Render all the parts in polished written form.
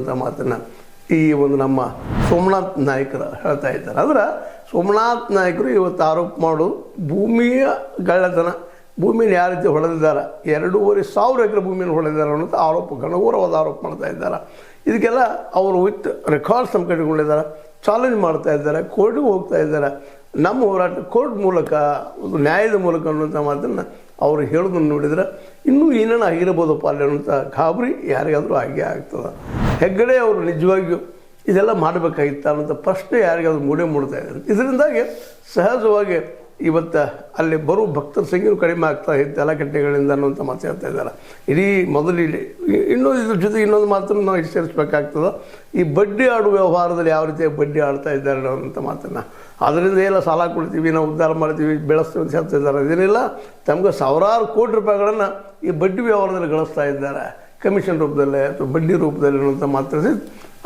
ಅನ್ನುವಂಥ ಮಾತನ್ನು ಈ ಒಂದು ನಮ್ಮ ಸೋಮನಾಥ್ ನಾಯ್ಕರು ಹೇಳ್ತಾ ಇದ್ದಾರೆ. ಅಂದ್ರೆ ಸೋಮನಾಥ್ ನಾಯ್ಕರು ಇವತ್ತು ಆರೋಪ ಮಾಡೋದು ಭೂಮಿಯ ಗಳ್ಳತನ, ಭೂಮಿಯನ್ನು ಯಾವ ರೀತಿ ಹೊಡೆದಿದ್ದಾರೆ, 2,500 ಎಕರೆ ಭೂಮಿಯನ್ನು ಹೊಡೆದಿದ್ದಾರೆ ಅನ್ನೋದು ಆರೋಪ, ಘನಘೋರವಾದ ಆರೋಪ ಮಾಡ್ತಾ ಇದ್ದಾರೆ. ಇದಕ್ಕೆಲ್ಲ ಅವರು ವಿತ್ ರೆಕಾರ್ಡ್ಸ್ ನಮ್ಮ ಕಟ್ಟಿಕೊಂಡಿದ್ದಾರೆ, ಚಾಲೆಂಜ್ ಮಾಡ್ತಾ ಇದ್ದಾರೆ, ಕೋರ್ಟಿಗೆ ಹೋಗ್ತಾ ಇದ್ದಾರೆ. ನಮ್ಮ ಹೋರಾಟ ಕೋರ್ಟ್ ಮೂಲಕ, ಒಂದು ನ್ಯಾಯದ ಮೂಲಕ ಅನ್ನುವಂಥ ಮಾತನ್ನು ಅವರು ಹೇಳೋದನ್ನು ನೋಡಿದರೆ ಇನ್ನೂ ಏನೇನು ಆಗಿರ್ಬೋದಪ್ಪ ಅಲ್ಲಿ ಅನ್ನುವಂಥ ಗಾಬರಿ ಯಾರಿಗಾದರೂ ಆಗೇ ಆಗ್ತದೆ. ಹೆಗ್ಗಡೆ ಅವರು ನಿಜವಾಗಿಯೂ ಇದೆಲ್ಲ ಮಾಡಬೇಕಾಗಿತ್ತು ಅನ್ನೋಂಥ ಪ್ರಶ್ನೆ ಯಾರಿಗಾದ್ರೂ ಮೂಡ್ತಾ ಇದ್ದಾರೆ. ಇದರಿಂದಾಗಿ ಸಹಜವಾಗಿ ಇವತ್ತು ಅಲ್ಲಿ ಬರೋ ಭಕ್ತರ ಸಂಖ್ಯೆಯೂ ಕಡಿಮೆ ಆಗ್ತಾ ಇತ್ತು ಎಲ್ಲ ಕಟ್ಟೆಗಳಿಂದ ಅನ್ನುವಂಥ ಮಾತು ಹೇಳ್ತಾ ಇದ್ದಾರೆ. ಇಡೀ ಮೊದಲು ಇನ್ನೊಂದು ಇದ್ರ ಜೊತೆಗೆ ಇನ್ನೊಂದು ಮಾತನ್ನು ನಾವು ಸೇರಿಸ್ಬೇಕಾಗ್ತದೆ. ಈ ಬಡ್ಡಿ ಆಡುವ ವ್ಯವಹಾರದಲ್ಲಿ ಯಾವ ರೀತಿ ಬಡ್ಡಿ ಆಡ್ತಾ ಇದ್ದಾರೆ ಅನ್ನೋಂಥ ಮಾತನ್ನು, ಅದರಿಂದ ಎಲ್ಲ ಸಾಲ ಕೊಡ್ತೀವಿ, ನಾವು ಉದ್ಧಾರ ಮಾಡ್ತೀವಿ, ಬೆಳೆಸ್ತೀವಿ ಅಂತ ಹೇಳ್ತಾ ಇದ್ದಾರೆ. ಇದೇನಿಲ್ಲ, ತಮಗೆ ಸಾವಿರಾರು ಕೋಟಿ ರೂಪಾಯಿಗಳನ್ನು ಈ ಬಡ್ಡಿ ವ್ಯವಹಾರದಲ್ಲಿ ಗಳಿಸ್ತಾ ಇದ್ದಾರೆ, ಕಮಿಷನ್ ರೂಪದಲ್ಲೇ ಅಥವಾ ಬಡ್ಡಿ ರೂಪದಲ್ಲಿ ಅನ್ನುವಂಥ ಮಾತ್ರ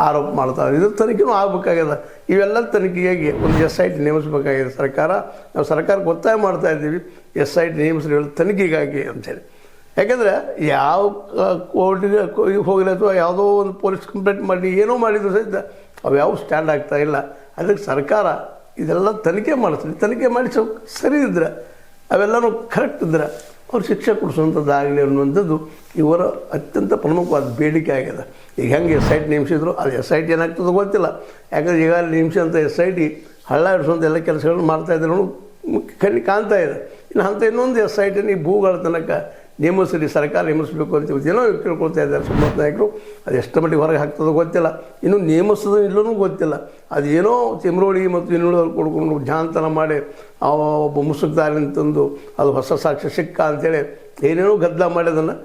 ಆರೋಪ ಮಾಡ್ತಾರೆ. ಇದ್ರ ತನಿಖೆನೂ ಆಗಬೇಕಾಗಿದೆ. ಇವೆಲ್ಲ ತನಿಖೆಗಾಗಿ ಒಂದು SIT ನೇಮಿಸಬೇಕಾಗಿದೆ ಸರ್ಕಾರ. ನಾವು ಸರ್ಕಾರಕ್ಕೆ ಒತ್ತಾಯ ಮಾಡ್ತಾ ಇದ್ದೀವಿ, SIT ನೇಮಿಸಿ ತನಿಖೆಗಾಗಿ ಅಂಥೇಳಿ. ಯಾಕೆಂದರೆ ಯಾವ ಕೋರ್ಟಿಗೆ ಹೋಗಲಿ ಅಥವಾ ಯಾವುದೋ ಒಂದು ಪೊಲೀಸ್ ಕಂಪ್ಲೇಂಟ್ ಮಾಡಿ ಏನೋ ಮಾಡಿದ್ರು ಸಹಿತ ಅವು ಯಾವ ಸ್ಟ್ಯಾಂಡ್ ಆಗ್ತಾ ಇಲ್ಲ. ಅದಕ್ಕೆ ಸರ್ಕಾರ ಇದೆಲ್ಲ ತನಿಖೆ ಮಾಡಿಸ್ಲಿ, ತನಿಖೆ ಮಾಡಿ ಸರಿ ಇದ್ದರೆ, ಅವೆಲ್ಲನೂ ಕರೆಕ್ಟ್ ಇದ್ದರೆ ಅವ್ರು ಶಿಕ್ಷೆ ಕೊಡಿಸುವಂಥದ್ದಾಗಲಿ ಅನ್ನುವಂಥದ್ದು ಇವರ ಅತ್ಯಂತ ಪ್ರಮುಖವಾದ ಬೇಡಿಕೆ ಆಗಿದೆ. ಈಗ ಹೆಂಗೆ SIT ನೇಮಿಸಿದ್ರು, ಅದು SIT ಏನಾಗ್ತದೋ ಗೊತ್ತಿಲ್ಲ. ಯಾಕಂದರೆ ಈಗ ನೇಮಿಸಿದಂಥ SIT ಹಳ್ಳ ಹಿಡಿಸುವಂಥ ಎಲ್ಲ ಕೆಲಸಗಳನ್ನು ಮಾಡ್ತಾಯಿದ್ದಾರೆ ಕಣ್ಣಿ ಕಾಣ್ತಾ ಇದೆ. ಇನ್ನು ಅಂಥ ಇನ್ನೊಂದು SIT ಈ ಭೂಗಳ ತನಕ ನೇಮಿಸಲಿ, ಸರ್ಕಾರ ನೇಮಿಸಬೇಕು ಅಂತ ಏನೋ ಕೇಳ್ಕೊಳ್ತಾ ಇದ್ದಾರೆ ಸೋಮನಾಥ್ ನಾಯ್ಕರು. ಅದು ಎಷ್ಟು ಮಟ್ಟಿಗೆ ಹೊರಗೆ ಹಾಕ್ತದೋ ಗೊತ್ತಿಲ್ಲ, ಇನ್ನೂ ನೇಮಿಸೋದು ಇಲ್ಲೂ ಗೊತ್ತಿಲ್ಲ. ಅದೇನೋ ಚಿಮ್ರೋಳಿ ಮತ್ತು ಇನ್ನುಳಿದವ್ರು ಕೊಡ್ಕೊಂಡು ಜಾಂತನ ಮಾಡಿ ಒಬ್ಬ ಮುಸುಕ್ದಾರಿನ ತಂದು ಅದು ಹೊಸ ಸಾಕ್ಷ್ಯ ಸಿಕ್ಕ ಅಂಥೇಳಿ ಏನೇನೋ ಗದ್ದಲ ಮಾಡಿ ಅದನ್ನು